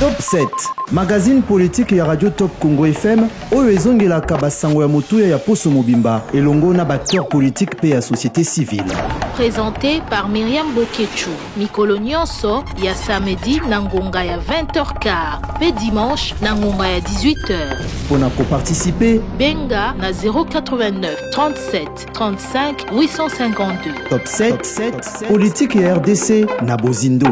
Top 7, magazine politique ya Radio Top Congo FM, oyo ezongelaka basango ya motuya ya Poso Mobimba, elongo na acteur politique pe ya société civile. Présenté par Myriam Bokechu. Mikolo nyonso ya samedi na ngonga ya 20h15, pe dimanche na ngonga ya 18h. Pona ko participer, benga na 089 37 35 852. Top 7, politique ya RDC na Bozindo.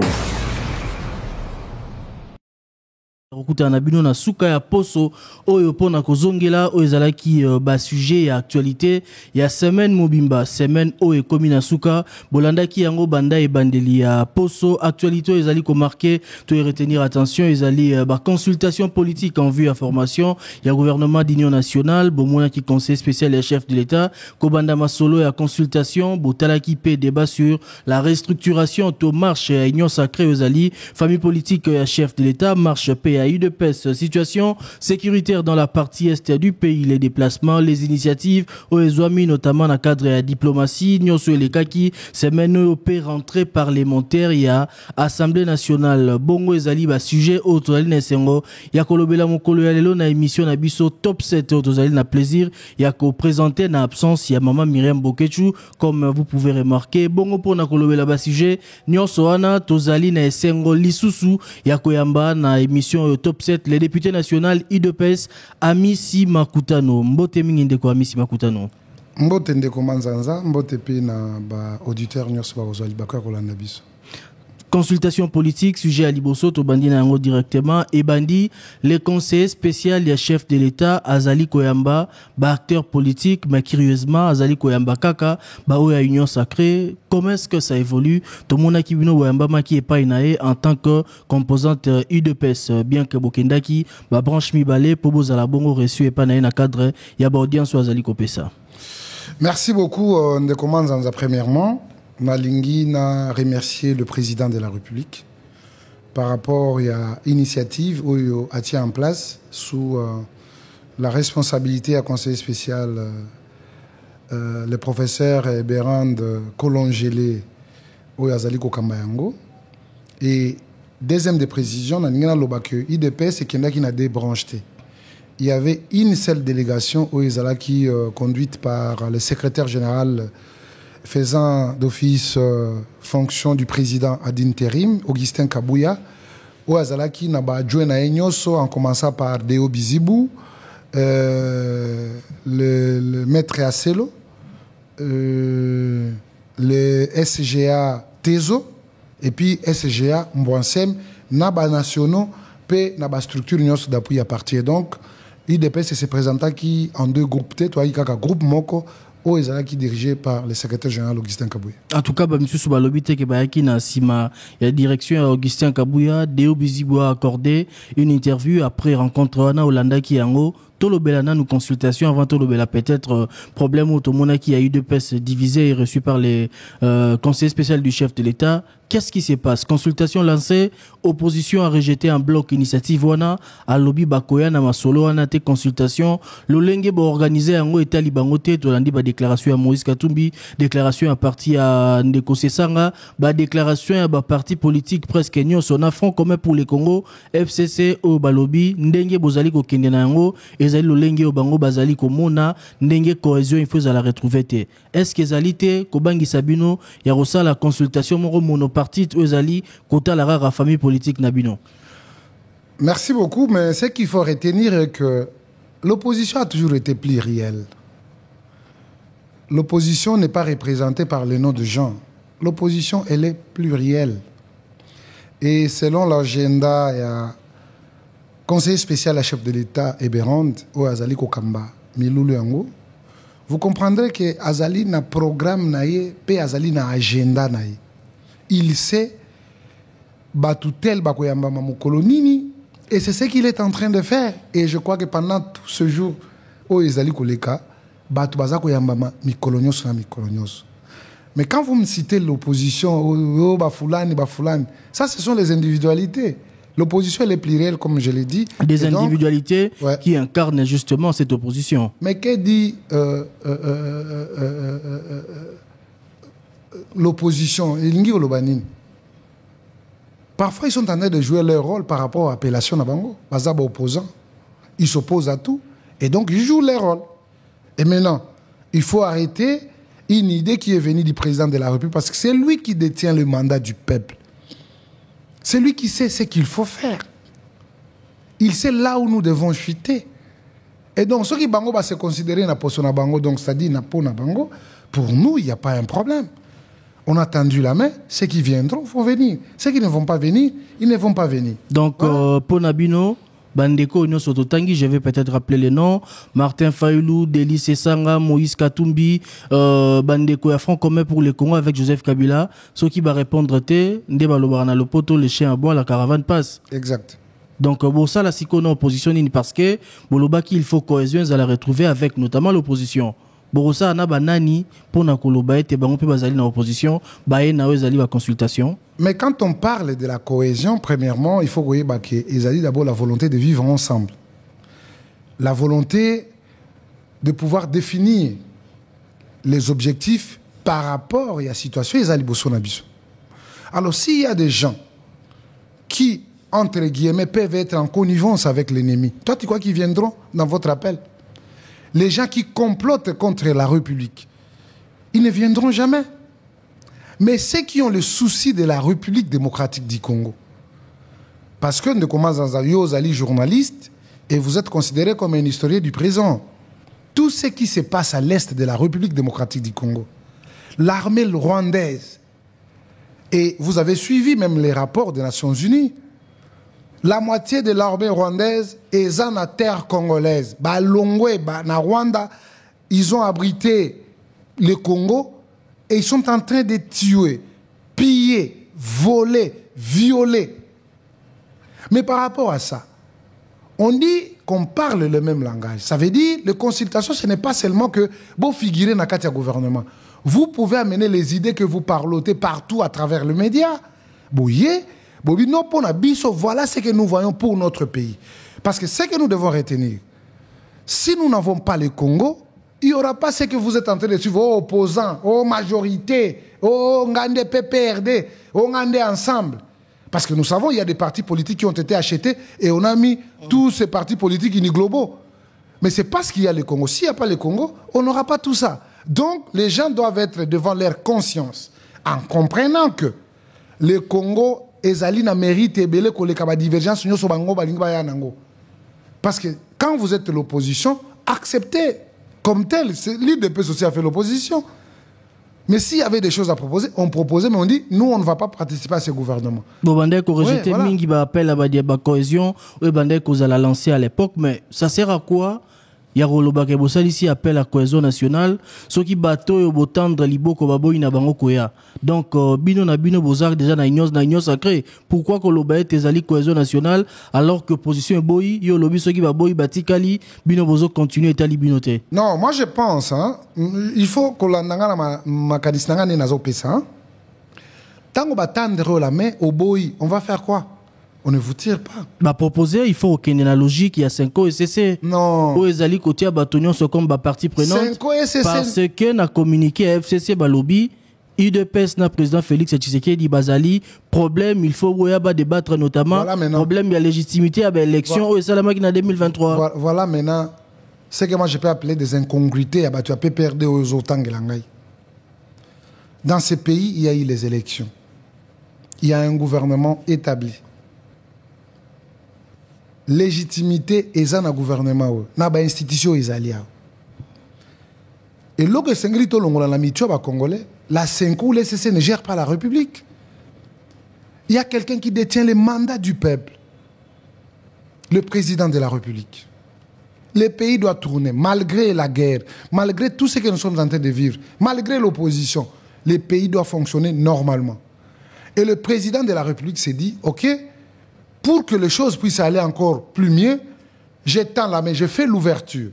Okuta na bino na suka ya poso oyo pona kozongela oyo ezalaki ba sujet ya actualité ya semaine mobimba semaine oyo ekomi na suka bolandaki yango banda ebandeli ya poso actualité ezali ko marquer to retenir attention ezali ba consultation politique en vue à formation ya gouvernement d'union nationale bomona ki conseil spécial ya chef de l'état ko banda masolo ya consultation botalaki pe débat sur la restructuration to marche ya union sacrée ezali famille politique ya chef de l'état marche pe à UDPS, situation sécuritaire dans la partie est du pays, les déplacements, les initiatives, OEZOAMI, notamment dans le cadre de la diplomatie, Nyonso et les Kaki, semaine au rentrée parlementaire, il y a Assemblée nationale, Bongo Ezali, sujet autre, Nesengo, Yakolobela Mokolo Yalelo, na émission Nabiso Top 7, Otozali, na plaisir, Yako présenté, na absence, il y a Maman Myriam Bokechu, comme vous pouvez remarquer, Bongo pour Nakolobela sujet, Nyonso Ana, Tozali, na Esengo, Lisusu, Yako Yamba, na émission Top 7, les députés nationaux IDPS, Amisi Makutano. Mbote Mingindeko Amisi Makutano. Mbote Ndeko Manzanza, Mbote Pe na ba auditeur nyos ba ozali bakwa kolanda biso. Consultation politique, sujet à Liboso, Tobandi Nango directement, et Bandi, les conseillers spéciaux, les chefs de l'État, Azali Koyamba, acteur politique, mais curieusement, Azali Koyamba Kaka, Oya Union Sacrée, comment est-ce que ça évolue? Tout le monde a Kibino Koyamba Maki et Painae en tant que composante UDPS, bien que Bokendaki, branche Mibale, Pobo Zalabongo reçu et Painae na cadre, Yaba audience ou Azali Kopesa. Merci beaucoup, Ndeko Manzanza, premièrement. Nalingi n'a remercié le président de la République par rapport à l'initiative où a tient en place sous la responsabilité à conseiller spécial le professeur Berand Kolongele au Yazaliko Kambayango. Et deuxième des précisions, Nalingana Lobake, IDPS et Kenda qui n'a débranché. Il y avait une seule délégation au Yazalaki conduite par le secrétaire général faisant d'office fonction du président ad intérim, Augustin Kabouya, au Azalaki n'a pas joué na Enyoso, en commençant par Deo Bizibou, le maître Acelo, le SGA Tezo, et puis SGA Mbwansem, Naba Nationaux, puis Naba structure Nyos d'appui à partir. Donc, IDPS s'est présenté qui en deux groupes, toi, il y a un groupe Moko, qui dirigé par le secrétaire général Augustin Kabouya. En tout cas, M. Soubalobite Kebayaki na Sima, il y a direction à Augustin Kabouya, Deo Bizibou a accordé une interview après rencontre Ana Olanda Kiango. Tolobelana nous consultation avant Tolobela peut-être problème au Tomona qui a eu deux pièces divisées et reçues par les conseillers spéciaux du chef de l'État. Qu'est-ce qui se passe? Consultation lancée, opposition a rejeté un bloc initiative wana, à lobby bakoya na masolo wana te consultation, l'olenge ba organisé ango eta libangote tolandi ba déclaration à Moïse Katumbi, déclaration à parti à Ndeko Sesanga, ba déclaration à ba parti politique presque nyonso na front commun pour le Congo, FCC au balobi, ndenge bozali ko kende na yango, ezali l'olenge au bango bazali ko mona, ndenge cohésion il faut la retrouver te. Est-ce que ezali te ko bangi sabino ya rosa la consultation moro mono parti Ozali, Kota la rare famille politique Nabino. Merci beaucoup, mais ce qu'il faut retenir est que l'opposition a toujours été plurielle. L'opposition n'est pas représentée par le nom de gens. L'opposition, elle est plurielle. Et selon l'agenda, il y a conseiller spécial à chef de l'État, Eberand, ou Azali Kokamba, Milou Yango. Vous comprendrez que Azali n'a programme, pe Azali n'a agenda. Il sait Batoutel Bakoyamba Mamukolonini et c'est ce qu'il est en train de faire. Et je crois que pendant tout ce jour, au Ezali Koleka, Batoubaza Koyamba Mikolonios na Mikolonios. Mais quand vous me citez l'opposition, Bafoulani, ça ce sont les individualités. L'opposition elle est plurielle, comme je l'ai dit. Des individualités donc, ouais, qui incarnent justement cette opposition. Mais que dit l'opposition? Parfois, ils sont en train de jouer leur rôle par rapport à l'appellation Nabango. Bazaba opposant. Ils s'opposent à tout. Et donc, ils jouent leur rôle. Et maintenant, il faut arrêter une idée qui est venue du président de la République parce que c'est lui qui détient le mandat du peuple. C'est lui qui sait ce qu'il faut faire. Il sait là où nous devons chuter. Et donc, ceux qui bango va se considérer na poso na bango, donc c'est-à-dire na po na bango, pour nous, il n'y a pas un problème. On a tendu la main, ceux qui viendront vont venir. Ceux qui ne vont pas venir, ils ne vont pas venir. Donc, voilà. Po Nabino, Bandeko Union Sototangi, je vais peut-être rappeler les noms. Martin Fayoulou, Delis Sanga, Moïse Katumbi, Bandeko Front commun pour le Congo avec Joseph Kabila. Ceux qui va répondre, Ndebalobarana le poteau, les chiens à bois, la caravane passe. Exact. Donc, bon, ça, la Sikono opposition, parce que, Bolobaki, il faut cohésion, ils allaient retrouver avec notamment l'opposition. Borosa, ana banani, pour na koloba, et bango pe bazali na opposition, bae na ezali ba consultation. Mais quand on parle de la cohésion, premièrement, il faut que ils ont d'abord la volonté de vivre ensemble. La volonté de pouvoir définir les objectifs par rapport à la situation. Alors, s'il y a des gens qui, entre guillemets, peuvent être en connivence avec l'ennemi, toi, tu crois qu'ils viendront dans votre appel? Les gens qui complotent contre la République, ils ne viendront jamais. Mais ceux qui ont le souci de la République démocratique du Congo, parce que nous commençons à être journaliste et vous êtes considéré comme un historien du présent. Tout ce qui se passe à l'est de la République démocratique du Congo, l'armée rwandaise, et vous avez suivi même les rapports des Nations Unies, la moitié de l'armée rwandaise est en terre congolaise. Longwe, na Rwanda, ils ont abrité le Congo et ils sont en train de tuer, piller, voler, violer. Mais par rapport à ça, on dit qu'on parle le même langage. Ça veut dire que les consultations, ce n'est pas seulement que vous figurez dans le gouvernement. Vous pouvez amener les idées que vous parlotez partout à travers les médias. Voilà ce que nous voyons pour notre pays. Parce que ce que nous devons retenir, si nous n'avons pas le Congo, il n'y aura pas ce que vous êtes en train de suivre, aux opposants, aux majorités, aux Ngande PPRD, aux Ngande ensemble. Parce que nous savons, il y a des partis politiques qui ont été achetés et on a mis tous ces partis politiques globaux. Mais c'est parce qu'il y a le Congo. S'il n'y a pas le Congo, on n'aura pas tout ça. Donc, les gens doivent être devant leur conscience, en comprenant que le Congo ezali na mérite ebele ko leka ba divergence nyoso bango balingi ba yanango. Parce que quand vous êtes l'opposition, acceptez comme tel. L'UDPS aussi a fait l'opposition. Mais s'il y avait des choses à proposer, on proposait, mais on dit, nous, on ne va pas participer à ce gouvernement. Bon, bandé ko rejeter mingi ba appel à ba cohésion, ou bandé ko la lancé à l'époque, mais ça sert à quoi? Il y a Rolobake Bossal ici appelle à la cohésion nationale. Ceux qui bateau et botandre liboko babo ina bango koya. Donc bino na bino bozar déjà na ignos sacré. Pourquoi Kolobae tezali cohésion nationale alors que opposition est boy yo lobi ceux qui ba boy batikali bino bozo continuer etali binote. Non, moi je pense il faut que l'andanga na makadisnanga ne nazo pesa. Tango batandre la main au boy, on va faire quoi? On ne vous tire pas. Bah proposer, il faut qu'il y ait une logique, il y a 5 ans et CC. Non. Ou ezali côté à Batonion sont comme partie prenante. 5 ans et CC. Parce que n'a communiqué à FCC Balobi, UDPS na président Félix Tshisekedi Bazali, problème, il faut débattre notamment. Voilà, problème, il y a légitimité à l'élection au Salama qui en 2023. Voilà maintenant, ce que moi je peux appeler des incongruités à tu as PPRD aux autant que l'angaï. Dans ce pays, il y a eu les élections. Il y a un gouvernement établi. Légitimité est dans le gouvernement, dans l'institution israélienne. Et lorsque Sengrito Longola la mitio congolais, la 5 ou l'SCC ne gère pas la République. Il y a quelqu'un qui détient le mandat du peuple, le président de la République. Le pays doit tourner, malgré la guerre, malgré tout ce que nous sommes en train de vivre, malgré l'opposition, le pays doit fonctionner normalement. Et le président de la République s'est dit, ok, pour que les choses puissent aller encore plus mieux, j'étends la main, je fais l'ouverture.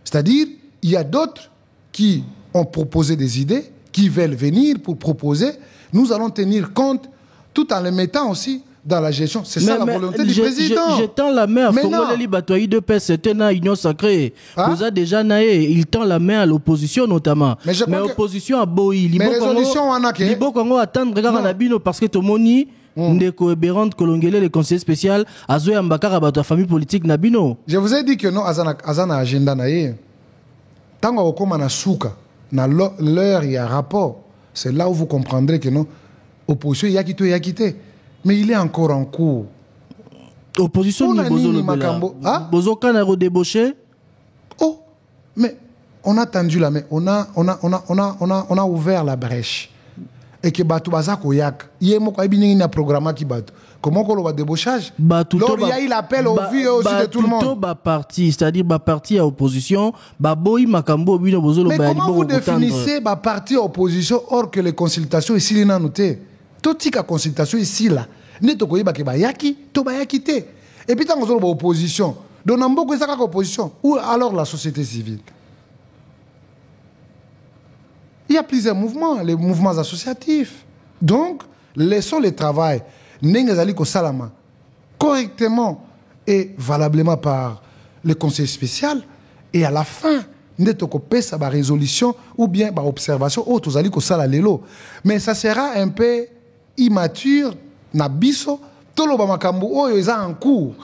C'est-à-dire, il y a d'autres qui ont proposé des idées, qui veulent venir pour proposer. Nous allons tenir compte, tout en les mettant aussi dans la gestion. C'est ça la volonté du président. J'étends la main à Fongoleli Batoyi de paix, c'était une union sacrée. Vous avez déjà naé, il tend la main à l'opposition notamment. Mais l'opposition a Boyi. Mais résolution, on a que... Libo Kongo attendre, regarde la bino parce que Tomoni... ndeko Eberand Kolongele le conseiller spécial azoya mbakara bato famille politique nabino. Je vous ai dit que non azana agenda na ye. Tango okoma na souka na l'heure il y a rapport. C'est là où vous comprendrez que non opposition y a quitté. Mais il est encore en cours. Opposition ni bozolo bela. Bozoka na redébauché. Oh, mais on a tendu la main, on a ouvert la brèche. Et que Batou Bazako Yak, Yemo Kabini na programme qui Batou. Comment qu'on va débauchage? L'ORIA il appelle au vu aussi de tout le monde. Parti, c'est-à-dire parti à opposition, Boy Makambo Bino Bozolo. Mais comment vous définissez parti à opposition or que les consultations ici les n'a noté? Tout la consultation ici là, ne to koyeba ke bayaki, to bayaki te. Et puis tant qu'on a opposition, donc on a beaucoup de opposition ou alors la société civile. Il y a plusieurs mouvements, les mouvements associatifs. Donc, laissons le travail salama correctement et valablement par le conseil spécial. Et à la fin, nous avons une résolution ou bien une observation. Mais ça sera un peu immature. Nabiso, tolo bamakambo en cours.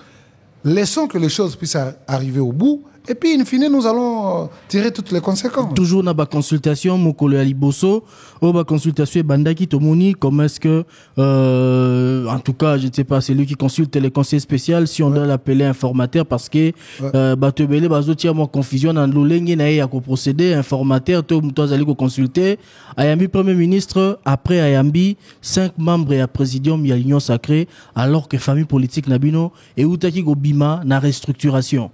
Laissons que les choses puissent arriver au bout. Et puis, in fine, nous allons tirer toutes les conséquences. Toujours dans la consultation, Mokolo Aliboso, la consultation Bandaki Tomoni, comment est-ce que, en tout cas, je ne sais pas, c'est lui qui consulte les conseils spéciaux, si on doit l'appeler informateur, parce que, Batebele, Bazotia, moi, confusion, dans l'Olengé, Naïa, qu'on procédé, informateur, tout le monde allait consulter. Ayambi, Premier ministre, après Ayambi, 5 membres et un présidium, il y a l'Union sacrée, alors que famille politique Nabino, et Outaki Gobima, na restructuration.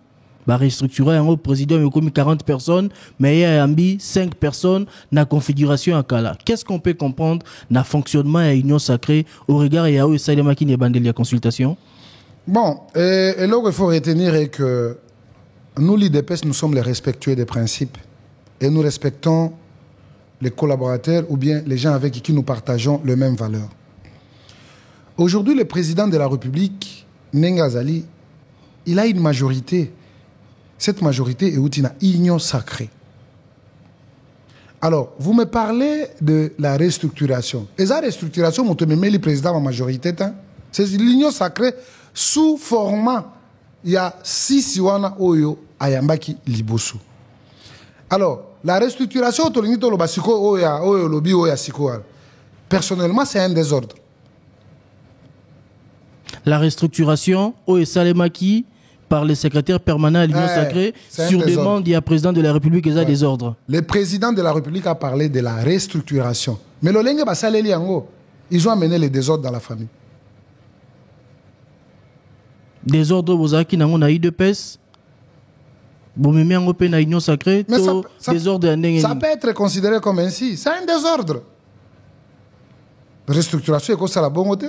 Restructurer un président il y a comme 40 personnes mais il y a 5 personnes dans la configuration à Kala. Qu'est-ce qu'on peut comprendre dans le fonctionnement de l'Union sacrée au regard de où ça qui n'est pas de consultation? Bon, et là il faut retenir est que nous l'IDPS nous sommes les respectueux des principes et nous respectons les collaborateurs ou bien les gens avec qui nous partageons les mêmes valeurs. Aujourd'hui le président de la République Nengazali il a une majorité. Cette majorité est une union sacrée. Alors, vous me parlez de la restructuration. Et la restructuration, je me mets le président en majorité. C'est l'union sacrée sous format. Il y a 6 Siwana Oyo Ayambaki Libosu. Alors, la restructuration, personnellement, c'est un désordre. La restructuration, Oyo Salemaki, par les secrétaires permanents à l'Union sacrée, sur demande du président de la République et des ordres. Le président de la République a parlé de la restructuration. Mais ils ont amené les désordres dans la famille. Désordres, vous avez dit que IDPS, vous avez mis en Union sacrée, ça peut être considéré comme ainsi. C'est un désordre. Restructuration, c'est ça la bonne côté?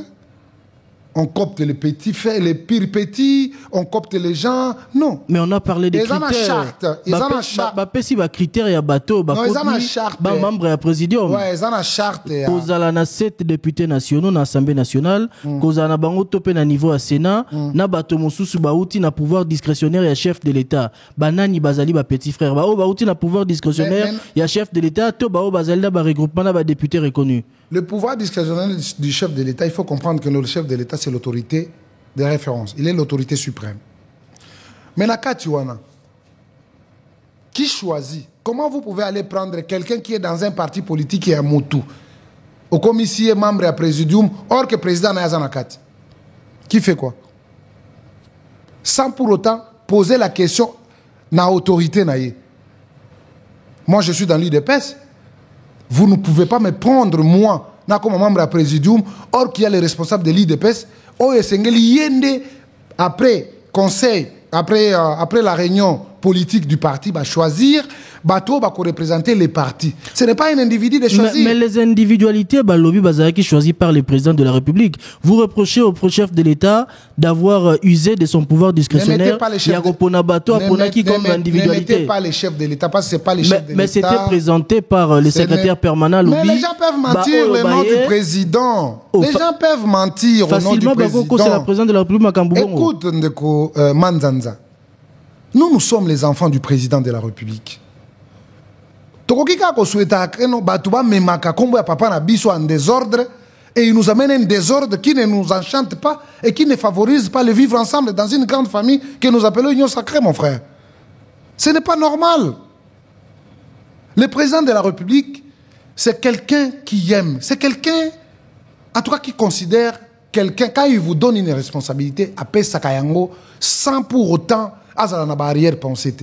On copte les petits faits, les pires petits, on copte les gens. Non. Mais on a parlé des critères. Ils ont une charte. Si les critères, il y a bateau, non, ils ont une charte. Membre et présidium. Ouais, ils ont une charte. Cause à la 7 députés nationaux dans l'Assemblée nationale, cause à la bango topé na niveau à Sénat, na bateau mosusu baouti na pouvoir discrétionnaire et chef de l'État. Banani bazali ba petit frère. Ba baouti na pouvoir discrétionnaire et chef de l'État, to bao bazali na ba regroupement na ba député reconnu. Le pouvoir discrétionnaire du chef de l'État, il faut comprendre que le chef de l'État, c'est l'autorité de référence. Il est l'autorité suprême. Mais la Katiwana, qui choisit? Comment vous pouvez aller prendre quelqu'un qui est dans un parti politique et un Moutou, au commissaire, membre et présidium, or que président n'a pas qui fait quoi? Sans pour autant poser la question na autorité naïe. Moi, je suis dans l'UDPS. Vous ne pouvez pas me prendre, moi, comme membre du présidium, or qu'il y a les responsables de l'IDPS, après conseil, après la réunion politique du parti, choisir, bateau va représenter les partis. Ce n'est pas un individu de choisir. Mais les individualités, lobby bazaki choisi par le président de la République. Vous reprochez au chef de l'État d'avoir usé de son pouvoir discrétionnaire. Ne mettez pas les chefs de l'État parce que c'est pas les chefs de l'État. Mais c'était présenté par les secrétaires permanents lobby. Mais les gens peuvent mentir au nom du président. Les gens peuvent mentir au nom du président. C'est la présidente de la République Makambougongo. Écoute, Ndeko Manzanza. Nous sommes les enfants du président de la République. Tokokika ko souhaita que no batuba memaka kombo ya papa na biso en désordre Et il nous amène un désordre qui ne nous enchante pas et qui ne favorise pas le vivre ensemble dans une grande famille que nous appelons Union Sacrée, mon frère. Ce n'est pas normal. Le président de la République, c'est quelqu'un qui aime. C'est quelqu'un, en tout cas, qui considère quelqu'un, quand il vous donne une responsabilité, appelle Sakayango, sans pour autant, Azalana barrière pensée.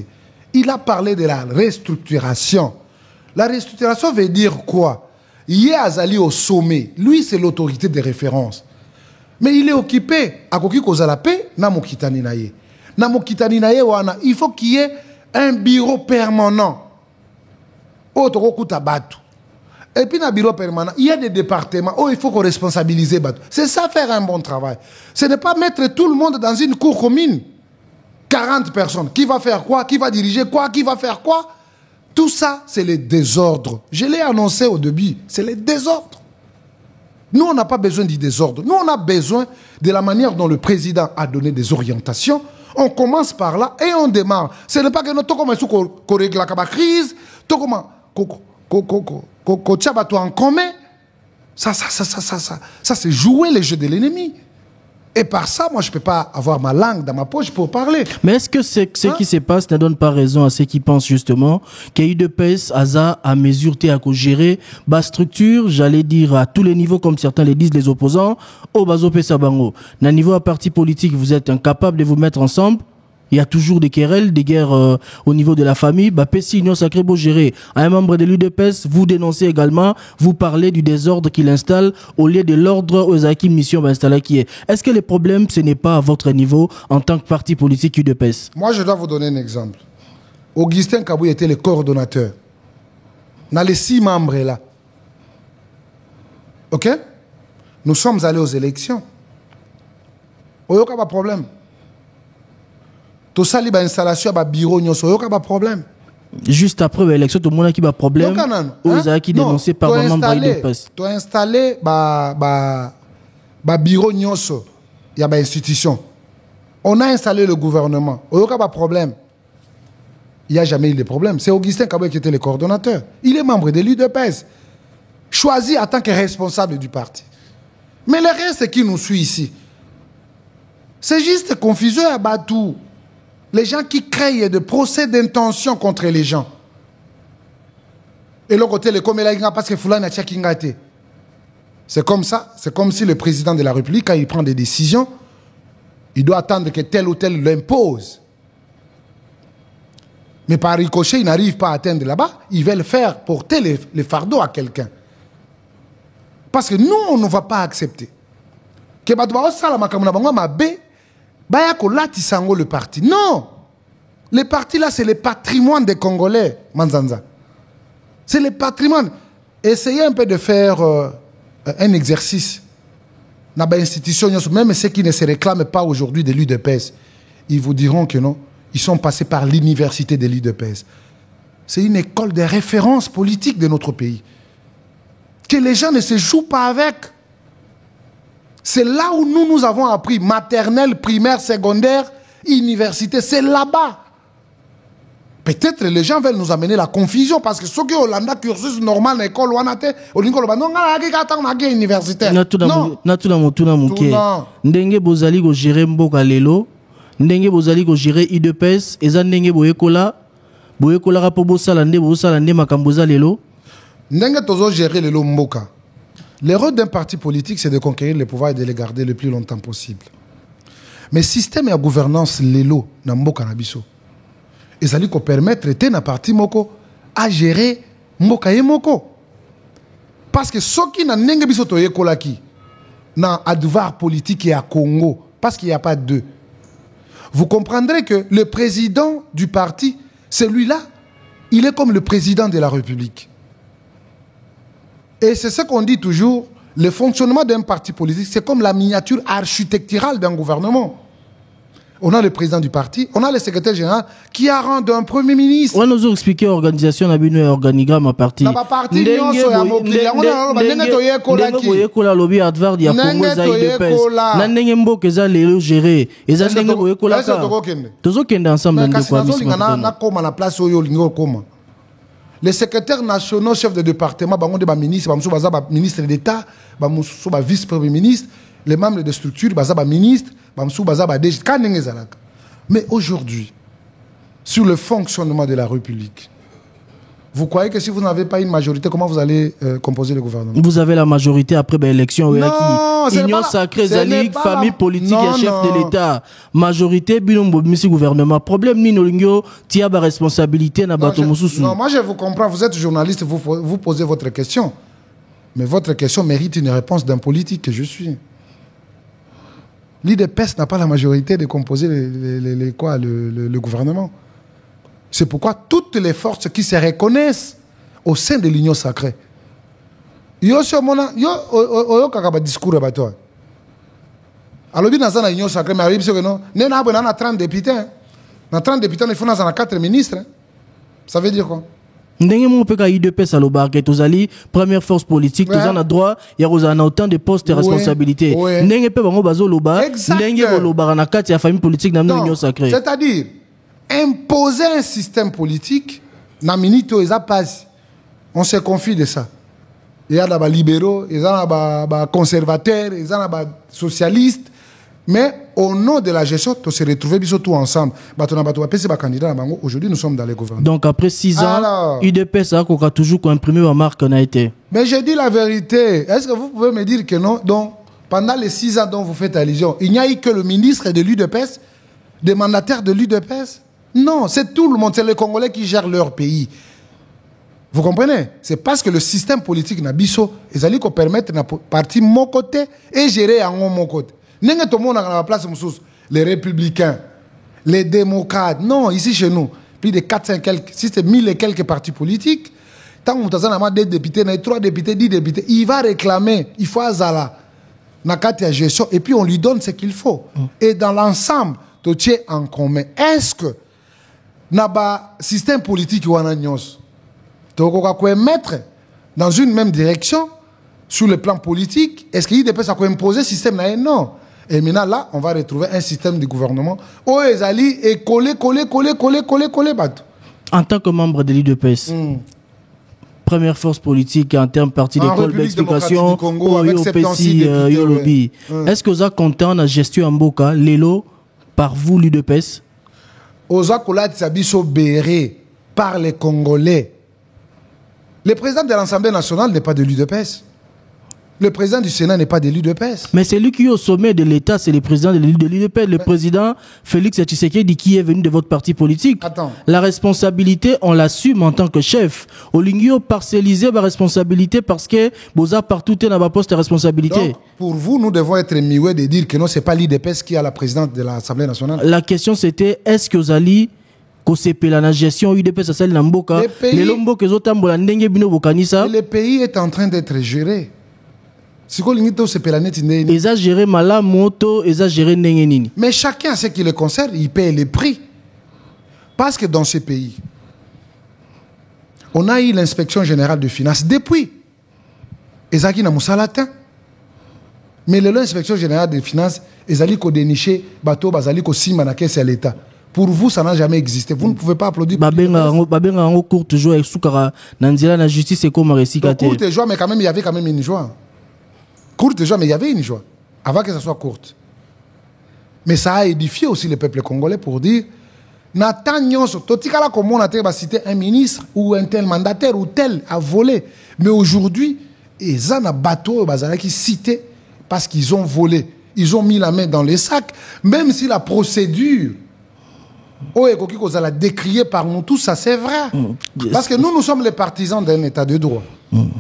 Il a parlé de la restructuration. La restructuration veut dire quoi? Il est Azali au sommet. Lui, c'est l'autorité de référence. Mais il est occupé. À Koki Kozalape, Namokitani Naye. Namokitani Naye, il faut qu'il y ait un bureau permanent. Et puis, dans le bureau permanent, il y a des départements où il faut qu'on responsabilise Batou. C'est ça, faire un bon travail. Ce n'est pas mettre tout le monde dans une cour commune. 40 personnes. Qui va faire quoi? Qui va diriger quoi? Qui va faire quoi? Tout ça, c'est le désordre. Je l'ai annoncé au début. C'est le désordre. Nous, on n'a pas besoin du désordre. Nous, on a besoin de la manière dont le président a donné des orientations. On commence par là et on démarre. Ce n'est pas que nous règle la crise, en commun. Ça, c'est jouer les jeux de l'ennemi. Et par ça, moi, je ne peux pas avoir ma langue dans ma poche pour parler. Mais est-ce que ce qui se passe ne donne pas raison à ceux qui pensent justement qu'il y a eu de PES, ASA, à mesure, à gérer, bas structure, j'allais dire à tous les niveaux, comme certains le disent, les opposants, au baso Pesabango. D'un niveau à parti politique, vous êtes incapable de vous mettre ensemble. Il y a toujours des querelles, des guerres au niveau de la famille. Pessi, Union Sacrée, beau gérer. Un membre de l'UDPS, vous dénoncez également, vous parlez du désordre qu'il installe au lieu de l'ordre aux acquis mission installé qui est. Est-ce que le problème, ce n'est pas à votre niveau en tant que parti politique UDPS? Moi, je dois vous donner un exemple. Augustin Kabou était le coordonnateur. Dans les 6 membres là. OK? Nous sommes allés aux élections. Il n'y a pas de problème. Tout ça, il y a installation, il y a bureau, il n'y a pas de problème. Juste après l'élection, tout le monde a un problème. Vous avez dénoncé par le membre de l'UDPS. Tu as installé un bureau, il y a une institution. On a installé le gouvernement. Il n'y a pas de problème. Il n'y a jamais eu de problème. C'est Augustin Kaboué qui était le coordonnateur. Il est membre de l'UDPS. Choisi en tant que responsable du parti. Mais le reste qui nous suit ici, c'est juste confusion à Batou. Les gens qui créent des procès d'intention contre les gens. Et l'autre côté, les commélaïens, parce que Foulane a tchakingate. C'est comme ça. C'est comme si le président de la République, quand il prend des décisions, il doit attendre que tel ou tel l'impose. Mais par ricochet, il n'arrive pas à atteindre là-bas. Ils veulent faire porter les fardeaux à quelqu'un. Parce que nous, on ne va pas accepter. Que le parti. Non! Le parti là, c'est le patrimoine des Congolais, Manzanza. C'est le patrimoine. Essayez un peu de faire un exercice. Dans l'institution, même ceux qui ne se réclament pas aujourd'hui de l'UDPS, ils vous diront que non. Ils sont passés par l'université de l'UDPS. C'est une école de référence politique de notre pays. Que les gens ne se jouent pas avec. C'est là où nous avons appris maternelle, primaire, secondaire, université. C'est là-bas. Peut-être les gens veulent nous amener la confusion parce que ceux qui ont un cursus normal, l'école, on a universitaire. Non. Ndenge bozali go gérer mboka lelo, ndenge bozali go gérer IDPS, eza ndenge boyekola rapo bosala nde makamboza lelo. Ndenge tozo gérer lelo mboka. L'erreur d'un parti politique, c'est de conquérir le pouvoir et de les garder le plus longtemps possible. Mais système et gouvernance lelo na mboka na biso. Ezali ko permettre te na parti moko à gérer mboka ye moko. Parce que soki na ndenge biso to yekolaki na advar politique et à Congo, parce qu'il n'y a pas deux. Vous comprendrez que le président du parti, celui-là, il est comme le président de la République. Et c'est ce qu'on dit toujours, le fonctionnement d'un parti politique, c'est comme la miniature architecturale d'un gouvernement. On a le président du parti, on a le secrétaire général qui a rendu un premier ministre. On nous a expliqué l'organisation, l'organigramme à parti. La partie Les secrétaires nationaux, chefs de département, ministre d'État, vice-premier ministre, les membres de structures, ministre, mais aujourd'hui, sur le fonctionnement de la République, vous croyez que si vous n'avez pas une majorité, comment vous allez composer le gouvernement? Vous avez la majorité après l'élection. Union sacrée, famille politique et chef de l'État. Majorité, binombo, monsieur gouvernement. Problème, ni n'olingyo, tia ba responsabilité na bato mususu. Non, moi je vous comprends. Vous êtes journaliste, vous posez votre question. Mais votre question mérite une réponse d'un politique que je suis. L'IDPS n'a pas la majorité de composer le gouvernement. C'est pourquoi toutes les forces qui se reconnaissent au sein de l'Union sacrée. Yo kakaba discours à toi. Alors bien dans l'Union sacrée, mais arrive que non, n'a 30 députés. Dans 30 députés, il faut dans 4 ministres. Ça veut dire quoi? Ndenge mon peka IDPS à l'obarque, tozali première force politique, tous en a droit, il y a autant de postes et responsabilités. Ndenge pe bango bazo loba, ndenge bo loba na kati ya famille politique dans l'Union sacrée. C'est-à-dire imposer un système politique, on se confie de ça. Il y a des libéraux, il y a des conservateurs, il y a des socialistes. Mais au nom de la gestion, on se retrouve tout ensemble. Aujourd'hui, nous sommes dans les gouvernements. Donc après 6 ans, UDPS a toujours imprimé ma marque en a été. Mais je dis la vérité. Est-ce que vous pouvez me dire que non? Donc, pendant les 6 ans dont vous faites allusion, il n'y a eu que le ministre de l'UDPS, des mandataires de l'UDPS? Non, c'est tout le monde, c'est les Congolais qui gèrent leur pays. Vous comprenez? C'est parce que le système politique n'a biso, ils allaient permettre de partir mon côté et gérer en mon côté. N'est-ce tout le monde à la place, les républicains, les démocrates. Non, ici chez nous, plus de 400 quelques, si c'est 1000 et quelques partis politiques, tant que vous avez des députés, 3 députés, 10 députés, il va réclamer, il faut azala, nakati gestion, et puis on lui donne ce qu'il faut. Et dans l'ensemble, tout est en commun. Est-ce que naba système politique ou anagnos, tu peux mettre dans une même direction sur le plan politique? Est-ce qu'il peut imposer un système? Non. Et maintenant là, on va retrouver un système de gouvernement où les alliés est collé. En tant que membre de l'IDPS, première force politique en termes parti d'école d'explication, est-ce que vous êtes content de la gestion en Boka, l'élo, par vous l'IDPS? Ozakola Tsabiso Béré par les Congolais. Le président de l'Assemblée nationale n'est pas de l'UDPS. Le président du Sénat n'est pas de l'UDPS. Mais celui qui est au sommet de l'État, c'est le président de l'UDPS. Le président Félix Tshisekedi qui est venu de votre parti politique. Attends. La responsabilité, on l'assume en tant que chef. Au lingio parcelliser ma responsabilité parce que Boza partout est dans ma poste de responsabilité. Donc, pour vous, nous devons être mieux de dire que non, c'est pas l'UDPS qui a la présidente de l'Assemblée nationale. La question c'était, est-ce que vous allez la gestion UDPS à celle d'Amboka? Le pays est en train d'être géré. Mais chacun, ce qui le concerne, il paye les prix. Parce que dans ce pays, on a eu l'inspection générale de finances depuis. Ezaki na Moussalatin. Mais l'inspection générale de finances, Ezali ko déniché, bateau, bazali ko simanake, c'est l'État. Pour vous, ça n'a jamais existé. Vous ne pouvez pas applaudir. Babenga en courte joie avec Soukara, Nanzila, la justice est comme réciclate. Courte joie, mais quand même, il y avait quand même une joie. Courte joie, mais il y avait une joie. Avant que ça soit courte. Mais ça a édifié aussi le peuple congolais pour dire Nathan Nyonso, Totikala, comme on a cité un ministre ou un tel mandataire ou tel a volé. Mais aujourd'hui, ils ont un bateau qui cité parce qu'ils ont volé. Ils ont mis la main dans les sacs, même si la procédure. Oh, et qu'on a décrié par nous tous, ça c'est vrai. Parce que nous sommes les partisans d'un état de droit.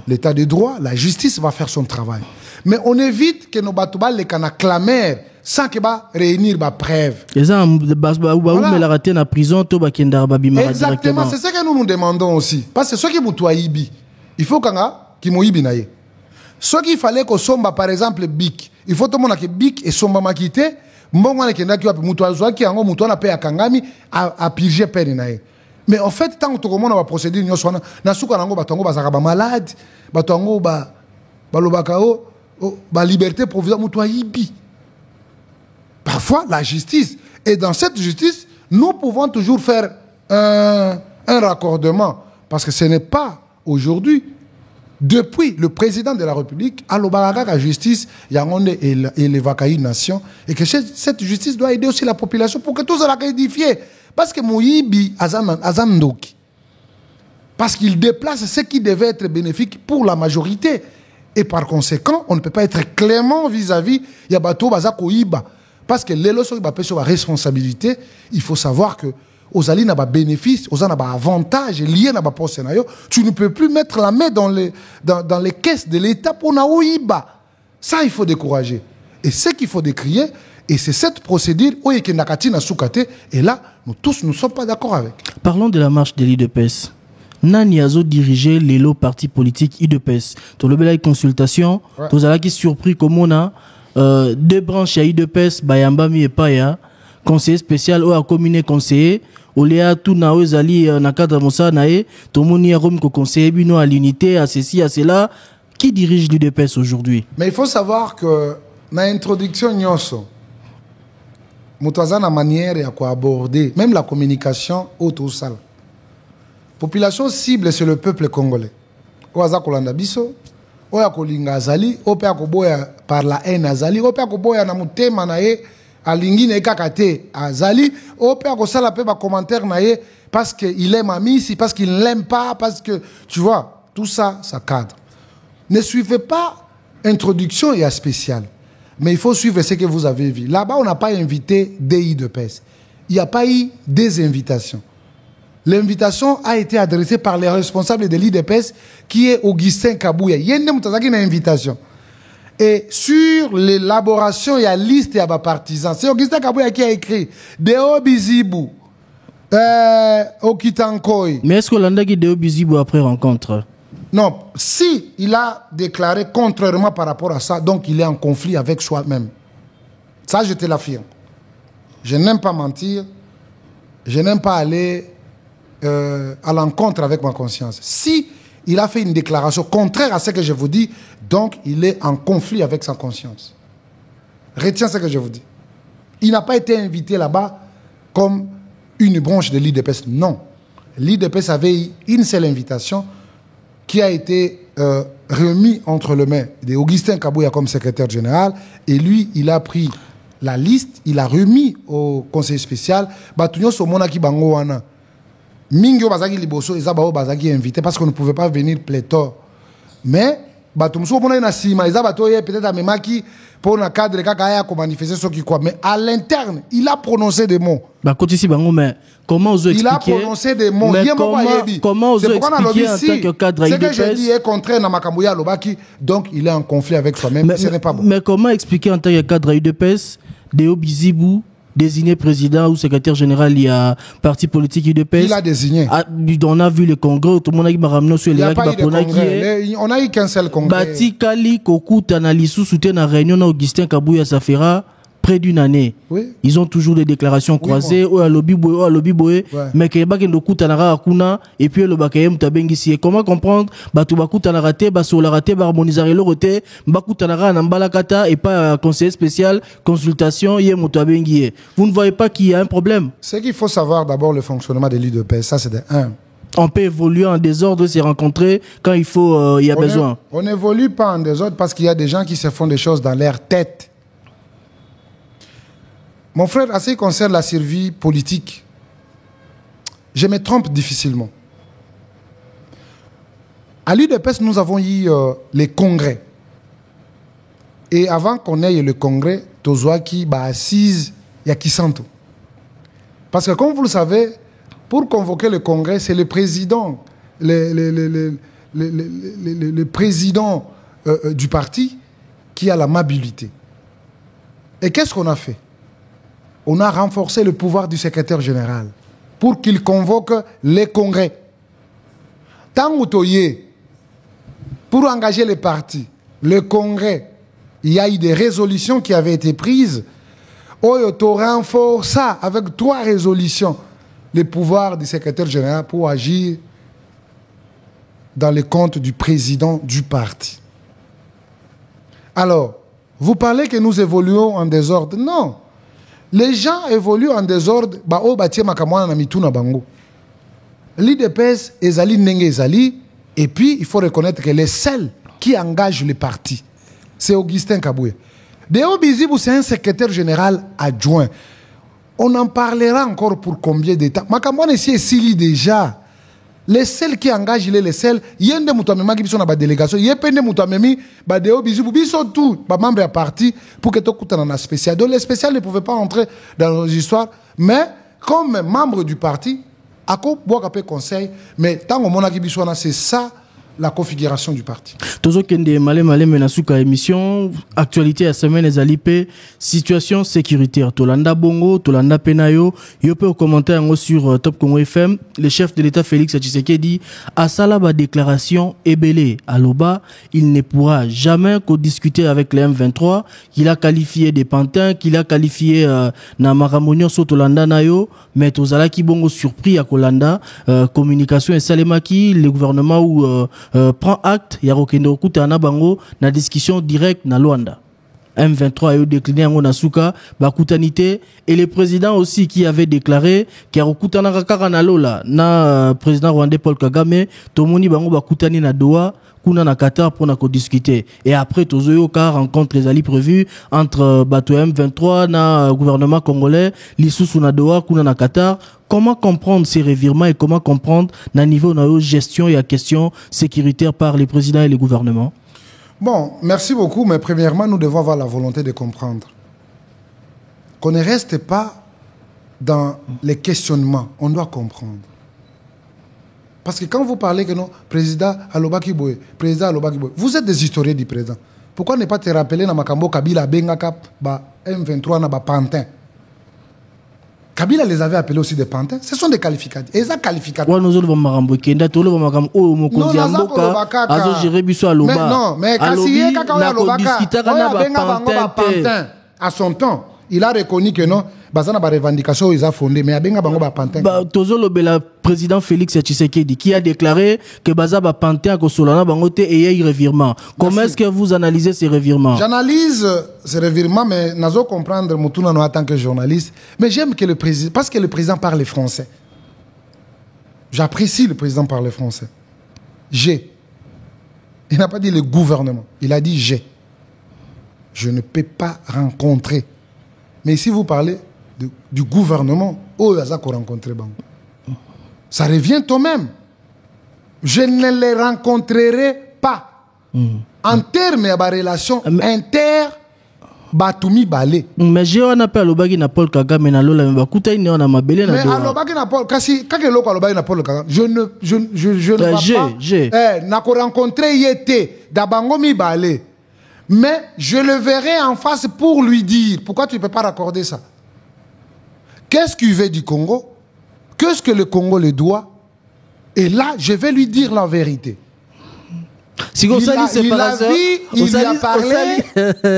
L'état de droit, la justice va faire son travail. Mais on évite que nos batouba les cana clamèrent sans que va réunir des preuves. Exactement, c'est ce que nous nous demandons aussi. Parce que ceux qui moutouaïbi, il faut qu'ils moïbi naïe. Ceux qui fallait qu'on somba par exemple bic, il faut tout le monde qui bic et somba makité. Mbongo qui n'a qui a un paix à Kangami à piger peine naïe. Mais en fait, tant que tout le monde va procéder, nous sommes na souka nango batongo bazaka malade, batongo balobakao ba liberté provisoire mutuaibi. Parfois la justice, et dans cette justice, nous pouvons toujours faire un raccordement parce que ce n'est pas aujourd'hui. Depuis le président de la République, à la justice, il y a une nation, et que cette justice doit aider aussi la population pour que tout ça soit édifié. Parce que Moïbi Azamdoki, parce qu'il déplace ce qui devait être bénéfique pour la majorité. Et par conséquent, on ne peut pas être clément vis-à-vis de Yabato Bazako Iba. Parce que les lois sur la responsabilité, il faut savoir que aux alliés n'a pas bénéfice, aux alliés n'a pas avantage lié n'a pas pour scénario. Tu ne peux plus mettre la main dans les caisses de l'État pour Naouiba. Ça, il faut décourager. Et ce qu'il faut décrier, et c'est cette procédure, et là, nous tous ne sommes pas d'accord avec. Parlons de la marche de l'IDPS. Nani Azo dirigeait les lots partis politiques IDPS. Dans le bel consultation, vous avez qui surpris comme on a deux branches à IDPS, Bayambami et Paya, conseiller spécial ou à commune conseiller. Oléa tout nawe zali na cadre mosa nae tomoni a rom ko conseiller bino à l'unité à ceci à cela qui dirige l'UDPS aujourd'hui. Mais il faut savoir que dans l'introduction nyonso mutaza na manière ya ko aborder même la communication autour ça. Population cible c'est le peuple congolais. Oaza kolanda biso oya kolinga azali ope akoboya par la haine azali ope akoboya na mutema nae alingi ne kakate azali ope akosala pe ba commentaire nae parce que il aime Amisi parce qu'il ne l'aime pas parce que tu vois tout ça ça cadre. Ne suivez pas introduction et spécial, mais il faut suivre ce que vous avez vu. Là-bas on n'a pas invité des IDPS. Il n'y a pas eu des invitations. L'invitation a été adressée par les responsables de l'IDPS qui est Augustin Kabouya. Il y a une invitation. Et sur l'élaboration, il y a liste et partisans. C'est Augustin Kabouya qui a écrit Deo Bizibou, Okitankoi. Mais est-ce que l'Andagi Deo Bizibou après rencontre? Non, si il a déclaré contrairement par rapport à ça, donc il est en conflit avec soi-même. Ça, je te l'affirme. Je n'aime pas mentir. Je n'aime pas aller à l'encontre avec ma conscience. Si il a fait une déclaration contraire à ce que je vous dis, donc il est en conflit avec sa conscience. Retiens ce que je vous dis. Il n'a pas été invité là-bas comme une branche de l'IDPS. Non. L'IDPS avait une seule invitation qui a été remise entre les mains d'Augustin Kabouya comme secrétaire général. Et lui, il a pris la liste, il a remis au conseil spécial. Batunyo Somonaki Bangowana. Mingyo Bazaki Liboso, Isabao Bazaki invité parce qu'on ne pouvait pas venir pléthore. Mais, Batumso Mona Nasima, Isabato peut-être à Memaki pour un cadre Kakaya pour manifester ce qui croit. Mais à l'interne, il a prononcé des mots. Mais comment vous expliquer? Il a prononcé des mots. Comment vous expliquer en tant que cadre IDPS? Ce que je dis est contraire à Makambuya Lobaki, donc il est en conflit avec soi-même. Ce n'est pas bon. Mais comment expliquer en tant que cadre IDPS Deo Bizibou désigné président ou secrétaire général, il y a parti politique UDPS. Il a désigné. On a vu le congrès, tout le monde a dit ramené sur les gars qui on a eu qu'un seul congrès. Bati Kali Koku Tanalisu soutient la réunion Augustin Kabouya Safera près d'une année. Oui. Ils ont toujours des déclarations croisées, ou à lobby boy, mais que baki ndoku tanara akuna et puis le bakayem tabengisi. Comment comprendre batu baku tanara te basola rate harmoniser le roté baku tanara nambala kata et pas conseiller spécial consultation yé motabengi. Vous ne voyez pas qu'il y a un problème? C'est qu'il faut savoir d'abord le fonctionnement de l'IDPS, ça c'est de 1. On peut évoluer en désordre, se rencontrer quand il faut, il y a besoin. On n'évolue pas en désordre parce qu'il y a des gens qui se font des choses dans leur tête. Mon frère, à ce qui concerne la survie politique, je me trompe difficilement. À l'UDPS, nous avons eu les congrès. Et avant qu'on ait le congrès, Tozoaki ba assise Yakisanto. Parce que comme vous le savez, pour convoquer le congrès, c'est le président, le président du parti qui a la mobilité. Et qu'est-ce qu'on a fait? On a renforcé le pouvoir du secrétaire général pour qu'il convoque les congrès. Tant pour engager les partis, le congrès, il y a eu des résolutions qui avaient été prises. On renforce avec 3 résolutions le pouvoir du secrétaire général pour agir dans les comptes du président du parti. Alors, vous parlez que nous évoluons en désordre. Non. Les gens évoluent en désordre. l'IDPS, Ezali Nenge Ezali, et puis il faut reconnaître que les seuls qui engagent le parti, c'est Augustin Kaboué. Deo Bizibou, c'est un secrétaire général adjoint. On en parlera encore pour combien de temps? Makamouane ici est Sili déjà. Les seuls qui engagent les seuls, il y a des moutamemi qui sont dans la délégation, il y a des moutamemi, Deo Bizibou, ils sont tous, membres à parti, pour que tu aies un spécial. Donc les spéciales ne pouvaient pas entrer dans nos histoires, mais comme membre du parti, à quoi boire conseil, mais tant que mon akibiswana, c'est ça la configuration du parti. Tozo kende malé menasuka émission actualité à semaine ezalipe situation sécuritaire Tolanda Bongo Tolanda Penayo yo peut commenter sur Top Congo FM le chef de l'État Félix Tshisekedi a sala ba déclaration ebele aloba il ne pourra jamais co-discuter avec les M23 qu'il a qualifié des pantins qu'il a qualifié na maramonio so Tolanda nayo mais tozala ki bongo surpris à Kolanda communication et salemaki le gouvernement ou prend acte ya rokende okutana bango na discussion directe na Luanda. M23 a décliné en Nasuka bakutanité et le président aussi qui avait déclaré qu'il y a okutana kakara na lola na président rwandais Paul Kagame tomoni bango bakutani na Doha kuna na Qatar pour na discuter et après tozoyo ka rencontre les ali prévus entre bato M23 na gouvernement congolais lisusu na Doha kuna na Qatar. Comment comprendre ces revirements et comment comprendre na niveau de gestion et à question sécuritaire par les présidents et les gouvernements? Bon, merci beaucoup, mais premièrement, nous devons avoir la volonté de comprendre. Qu'on ne reste pas dans les questionnements, on doit comprendre. Parce que quand vous parlez que non, président Alobaki Boye, président Alobaki Boye, vous êtes des historiens du président. Pourquoi ne pas te rappeler dans Makambo Kabila Bengaka M23 na ba Pantin? Kabila les avait appelés aussi des pantins. Ce sont des qualificatifs. Et ça qualificatifs. Ouais, nous allons marambo kenda tolo makambo o mokonzi amboka azo gérer biso aloba. Mais non, mais Kassié kaka alobaka. Pantin à son temps, il a reconnu que non, bazana ba revendication ils a fondé mais abenga bango ba pantin. Ba tozolo bela président Félix Tshisekedi qui a déclaré que baza ba pantin ko solana bango te et y revirement. Comment est-ce que vous analysez ces revirements? J'analyse ces revirements mais nazo comprendre mutuna no en tant que journaliste, mais j'aime que le président parce que le président parle français. J'apprécie le président parle français. J'ai. Il n'a pas dit le gouvernement, il a dit j'ai. Je ne peux pas rencontrer. Mais si vous parlez du gouvernement, ça revient toi-même. Je ne les rencontrerai pas. En termes de relation inter-Batumi Balé. Mais j'ai un appel au Bagi na Paul Kagame na lola mbakuta ine na mabele na doa. Mais Alobagi na Paul kasi kakeloko Alobagi na Paul Kagame. Je ne vais pas. Na ko rencontrer yete dabango mi balé. Mais je le verrai en face pour lui dire pourquoi tu ne peux pas raccorder ça. Qu'est-ce qu'il veut du Congo? Qu'est-ce que le Congo le doit? Et là, je vais lui dire la vérité. Si il lui a parlé.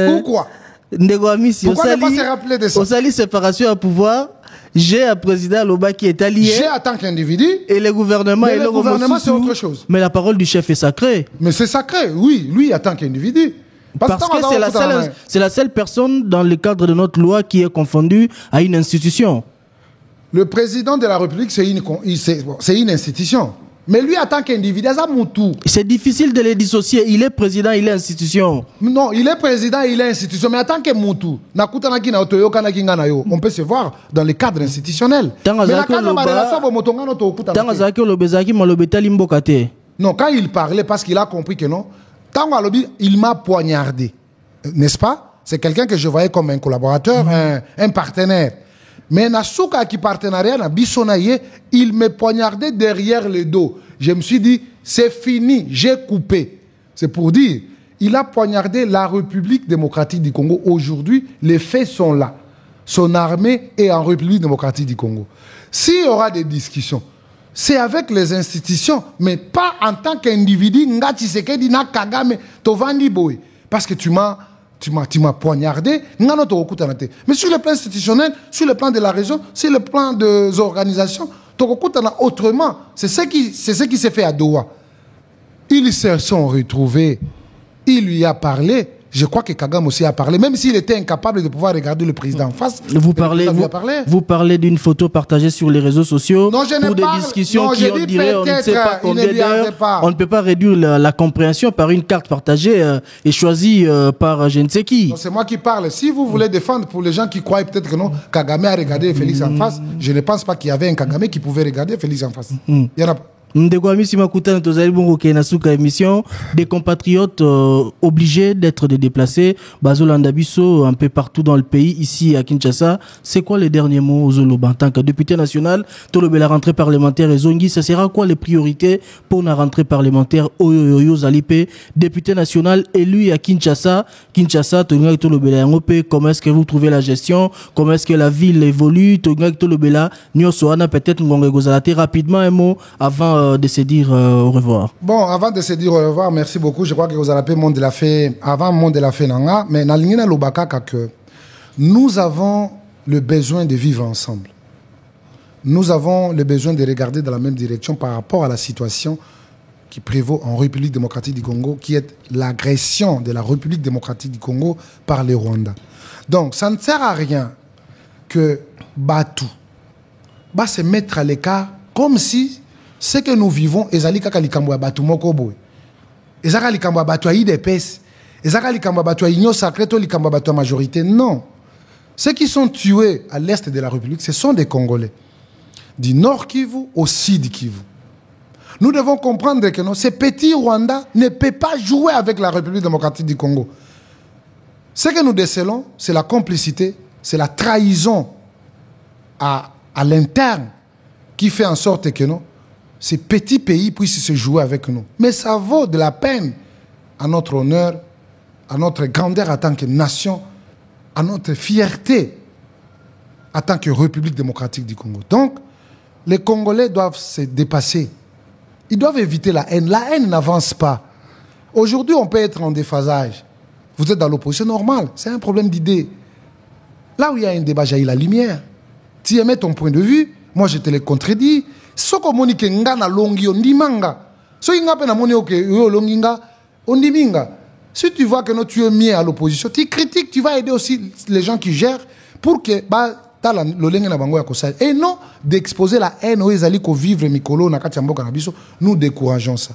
Pourquoi? Pourquoi ne pas se rappeler de ça? Au sali séparation à pouvoir, j'ai un président Loba qui est allié. J'ai en tant qu'individu. Et le gouvernement, mais le gouvernement c'est autre chose. Mais la parole du chef est sacrée. Mais c'est sacré, oui, lui en tant qu'individu. Parce que c'est la seule personne dans le cadre de notre loi qui est confondue à une institution. Le président de la République, c'est une institution. Mais lui, en tant qu'individu, c'est difficile de les dissocier. Il est président, il est institution. Non, il est président, il est institution. Mais en tant que Moutou, on peut se voir dans le cadre institutionnel. Non, quand il parlait, parce qu'il a compris que non, il m'a poignardé. N'est-ce pas? C'est quelqu'un que je voyais comme un collaborateur, un partenaire. Mais Nasuka qui partenariat na Bissonaye, il me poignardait derrière le dos. Je me suis dit, c'est fini, j'ai coupé. C'est pour dire, il a poignardé la République démocratique du Congo. Aujourd'hui, les faits sont là. Son armée est en République démocratique du Congo. S'il y aura des discussions, c'est avec les institutions, mais pas en tant qu'individu. Parce que tu m'as poignardé. Mais sur le plan institutionnel, sur le plan de la région, sur le plan des organisations, autrement. C'est ce qui s'est fait à Doha. Ils se sont retrouvés. Il lui a parlé. Je crois que Kagame aussi a parlé, même s'il était incapable de pouvoir regarder le président en face. Vous parlez d'une photo partagée sur les réseaux sociaux pour des discussions qui, on dirait, on ne sait pas combien d'heures. On ne peut pas réduire la compréhension par une carte partagée et choisie par je ne sais qui. C'est moi qui parle. Si vous voulez défendre pour les gens qui croient peut-être que non, Kagame a regardé Félix en face, je ne pense pas qu'il y avait un Kagame qui pouvait regarder Félix en face. Il y en a pas. Des compatriotes obligés d'être déplacés, Bazolanda Bisso un peu partout dans le pays, ici à Kinshasa. C'est quoi les derniers mots aux Zoloba en tant que député national? Tolobe la rentrée parlementaire et Zongi, ça sera quoi les priorités pour la rentrée parlementaire? Oyoyo Zalipe, député national élu à Kinshasa. Kinshasa, comment est-ce que vous trouvez la gestion? Comment est-ce que la ville évolue? Peut-être Ngongegozalate rapidement un mot avant de se dire au revoir. Bon, avant de se dire au revoir, merci beaucoup. Je crois que vous avez appelé Monde de la Fée, avant Monde de la Fée Nanga, mais Nalingina Lobaka que nous avons le besoin de vivre ensemble. Nous avons le besoin de regarder dans la même direction par rapport à la situation qui prévaut en République démocratique du Congo, qui est l'agression de la République démocratique du Congo par les Rwandais. Donc, ça ne sert à rien que Batou va se mettre à l'écart comme si ce que nous vivons, ezali kaka likambo ya batu moko boy. Ezaka likambo ya batu ya IDPS. Ezaka likambo ya batu ya Union Sacrée to likambo ya batu ya majorité. Non. Ceux qui sont tués à l'est de la République, ce sont des Congolais. Du Nord Kivu au Sud Kivu. Nous devons comprendre que non, ces petits Rwandais ne peuvent pas jouer avec la République démocratique du Congo. Ce que nous décelons, c'est la complicité, c'est la trahison à l'interne qui fait en sorte que non, ces petits pays puissent se jouer avec nous. Mais ça vaut de la peine à notre honneur, à notre grandeur en tant que nation, à notre fierté en tant que République démocratique du Congo. Donc, les Congolais doivent se dépasser. Ils doivent éviter la haine. La haine n'avance pas. Aujourd'hui, on peut être en déphasage. Vous êtes dans l'opposition normale. C'est un problème d'idée. Là où il y a un débat, jaillit la lumière. Tu émets ton point de vue, moi je te le contredis. Soko monike nga na longi ondimanga. So inga pe na moni oke yo longinga ondiminga. Si tu vois que non, tu es mieux à l'opposition, tu critiques, tu vas aider aussi les gens qui gèrent pour que et non d'exposer la haine aux ezali ko vivre mikolo na kati mboka na biso. Nous décourageons ça.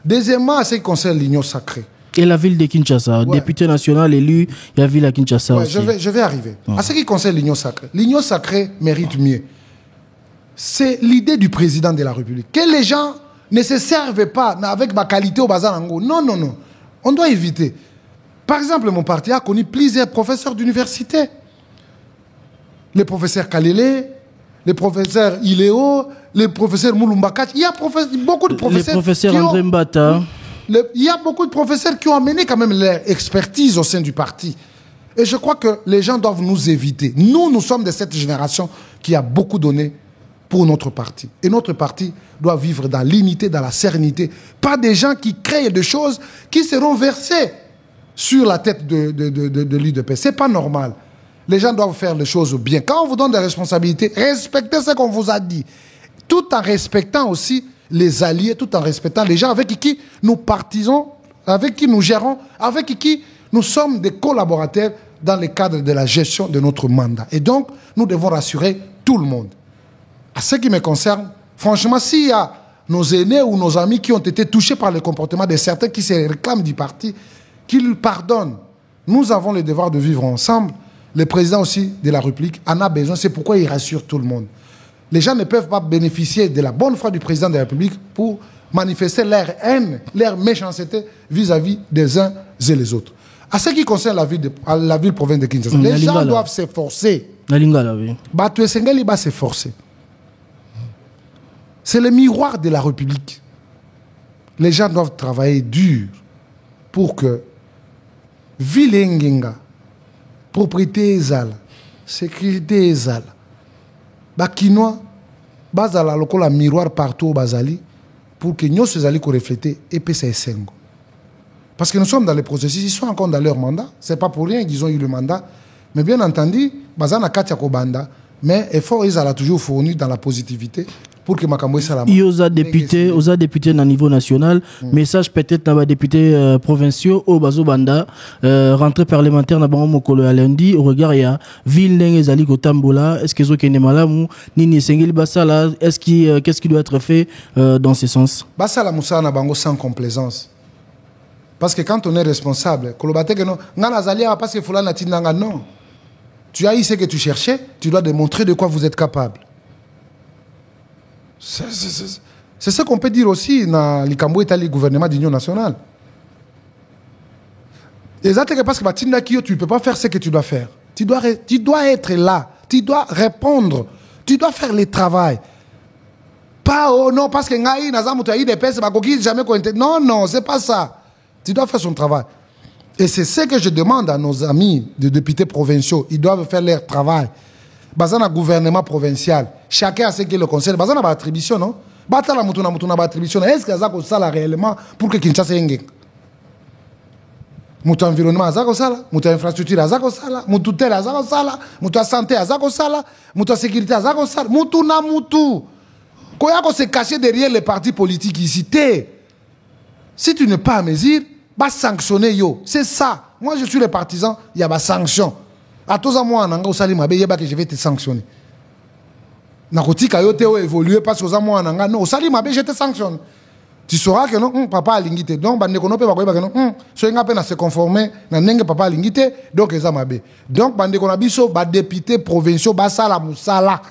Deuxièmement, ce qui concerne l'Union Sacrée. Et la ville de Kinshasa, député national élu, il y a ville à Kinshasa aussi. Je vais arriver. À ce qui concerne l'Union Sacrée, l'Union Sacrée mérite mieux. C'est l'idée du président de la République. Que les gens ne se servent pas avec ma qualité au bazar. Non, non, non. On doit éviter. Par exemple, mon parti a connu plusieurs professeurs d'université. Les professeurs Kalele, les professeurs Iléo, les professeurs Moulumbakach. Il y a beaucoup de professeurs. Les professeurs André Mbata. Il y a beaucoup de professeurs qui ont amené quand même leur expertise au sein du parti. Et je crois que les gens doivent nous éviter. Nous sommes de cette génération qui a beaucoup donné pour notre parti. Et notre parti doit vivre dans l'unité, dans la sérénité. Pas des gens qui créent des choses qui seront versées sur la tête de l'UDP. Ce n'est pas normal. Les gens doivent faire les choses bien. Quand on vous donne des responsabilités, respectez ce qu'on vous a dit. Tout en respectant aussi les alliés, tout en respectant les gens avec qui nous partisons, avec qui nous gérons, avec qui nous sommes des collaborateurs dans le cadre de la gestion de notre mandat. Et donc, nous devons rassurer tout le monde. À ce qui me concerne, franchement, s'il y a nos aînés ou nos amis qui ont été touchés par le comportement de certains qui se réclament du parti, qu'ils pardonnent. Nous avons le devoir de vivre ensemble. Le président aussi de la République en a besoin. C'est pourquoi il rassure tout le monde. Les gens ne peuvent pas bénéficier de la bonne foi du président de la République pour manifester leur haine, leur méchanceté vis-à-vis des uns et les autres. À ce qui concerne la ville province de Kinshasa, les gens doivent s'efforcer. Batou Esengeli va s'efforcer. C'est le miroir de la République. Les gens doivent travailler dur pour que Vilenginga, propriété ezala, sécurité ezala, bakinois bazala lokola miroir partout au bazali pour que nous ezali ko refléter et puis c'est sengo. Parce que nous sommes dans les processus, ils sont encore dans leur mandat, c'est pas pour rien qu'ils ont eu le mandat, mais bien entendu, bazana katia ko banda, mais effort ezala toujours fourni dans la positivité pour que Makambo Salama. Il y a député au niveau national, message peut-être dans les députés provinciaux au Bazobanda, rentrée parlementaire na bango mokolo à lundi au regard il y a ville n'engé zali kotambola, est-ce que zo kene malamu nini sengeli basala, qu'est-ce qui doit être fait dans ce sens? Basala Moussa na bango sans complaisance. Parce que quand on est responsable, kolobate que non, ngana zali parce que fulana tinanga non. Tu as eu ce que tu cherchais, tu dois démontrer de quoi vous êtes capable. C'est ce qu'on peut dire aussi dans le gouvernement d'Union nationale. Exactement parce que tu ne peux pas faire ce que tu dois faire. Tu dois être là, tu dois répondre, tu dois faire le travail. Pas oh non, parce que non, c'est pas ça. Tu dois faire son travail. Et c'est ce que je demande à nos amis de députés provinciaux. Ils doivent faire leur travail. Dans le gouvernement provincial, chacun a ce que le conseil. Dans la attribution, non? Est-ce que ça ça réellement pour que Kinshasa ait mon environnement, mon infrastructure, mon tutelle, mon santé, mon sécurité, mon Koyako se cacher derrière les partis politiques ici. Si tu n'es pas à mesure, va sanctionner yo. C'est ça. Moi, je suis le partisan, il y a des sanctions. À tous à moi, que je vais te sanctionner. Nakotika yo te évoluer parce que aux moi non, je te sanctionne. Tu sauras que non, papa a l'ingité. Donc, bande konope ba koyeba que non, so nga pe na se conformer na nenge papa a l'ingité, donc eza mabe. Donc bande konabiso ba député provinciaux ba sala musala.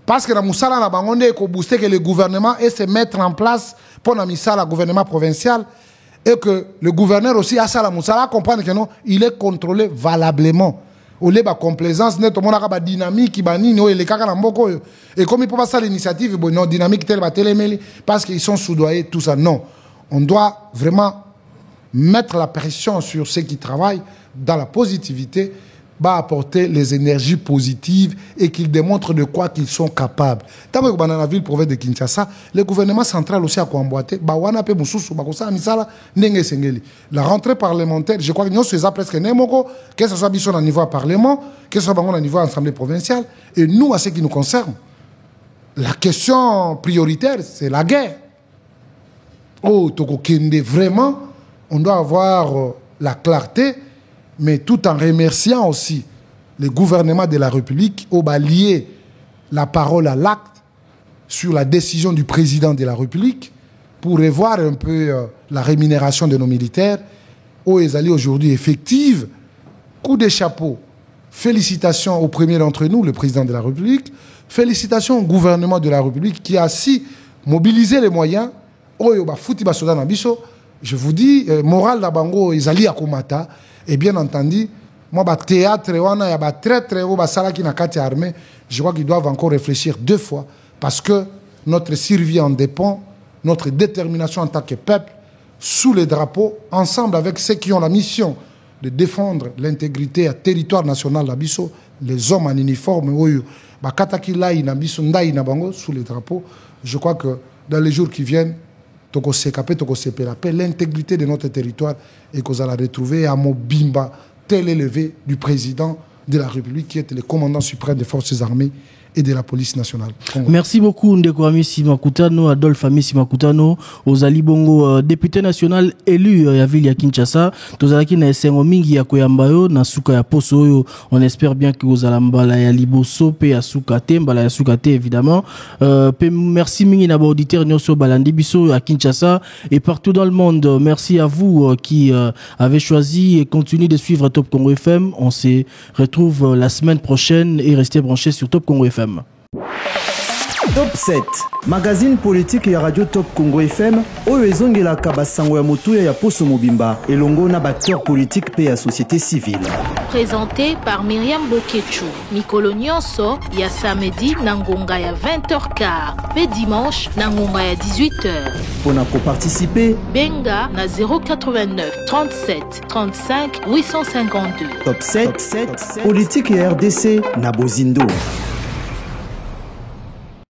Parce que la musala na bangonde ko booster que le gouvernement et se mettre en place pour na misala gouvernement provincial. Et que le gouverneur aussi a ça la moussala comprendre que non, il est contrôlé valablement. Au lieu de complaisance, net au monde a dynamique qui banni no les kaka na mboko et comme il peut pas ça l'initiative bon non dynamique tel télémeli parce qu'ils sont soudoyés tout ça non. On doit vraiment mettre la pression sur ceux qui travaillent dans la positivité, va apporter les énergies positives et qu'ils démontrent de quoi qu'ils sont capables. Dans la ville province de Kinshasa, le gouvernement central aussi a combattu. La rentrée parlementaire, je crois que nous sommes presque némoko, que ce soit au niveau parlement, que ce soit au niveau assemblée provinciale, et nous, à ce qui nous concerne, la question prioritaire, c'est la guerre. Oh, Tokokende, vraiment, on doit avoir la clarté, mais tout en remerciant aussi le gouvernement de la République au lier la parole à l'acte sur la décision du président de la République pour revoir un peu la rémunération de nos militaires. Où ils allaient aujourd'hui effective. Coup de chapeau. Félicitations au premier d'entre nous, le président de la République. Félicitations au gouvernement de la République qui a si mobilisé les moyens. Je vous dis, moral d'Abango, ils allaient à Komata. Et bien entendu, moi, le théâtre, il y a très très haut, je crois qu'ils doivent encore réfléchir 2 fois parce que notre survie en dépend, notre détermination en tant que peuple, sous les drapeaux, ensemble avec ceux qui ont la mission de défendre l'intégrité du territoire national, les hommes en uniforme, sous les drapeaux. Je crois que dans les jours qui viennent, l'intégrité de notre territoire et qu'on allait retrouver à Mobimba, tel élevé du président de la République qui était le commandant suprême des forces armées et de la police nationale. Merci beaucoup Ndeko Amisi Makutano, Adolphe Amisi Makutano, aux Ali Bongo, député national élu à ville ya Kinshasa, tozalaki na esengo mingi ya koyambayo na suka ya poso oyo. On espère bien que vous allambala ya liboso pe ya suka te, mbala ya suka te évidemment. Merci mingi na ba auditeur nyonso balandi biso à Kinshasa et partout dans le monde. Merci à vous qui avez choisi et continuez de suivre Top Congo FM. On se retrouve la semaine prochaine et restez branchés sur Top Congo FM. Top 7, magazine politique ya Radio Top Congo FM, oyo ezongelaka basango ya motuya ya Poso Mobimba, elongo na acteur politique pe ya société civile. Présenté par Myriam Bokechu. Mikolo nyonso ya samedi na ngonga ya 20h15, pe dimanche na ngonga ya 18h. Pona ko participer, benga na 089 37 35 852. Top 7, politique ya RDC na Bozindo.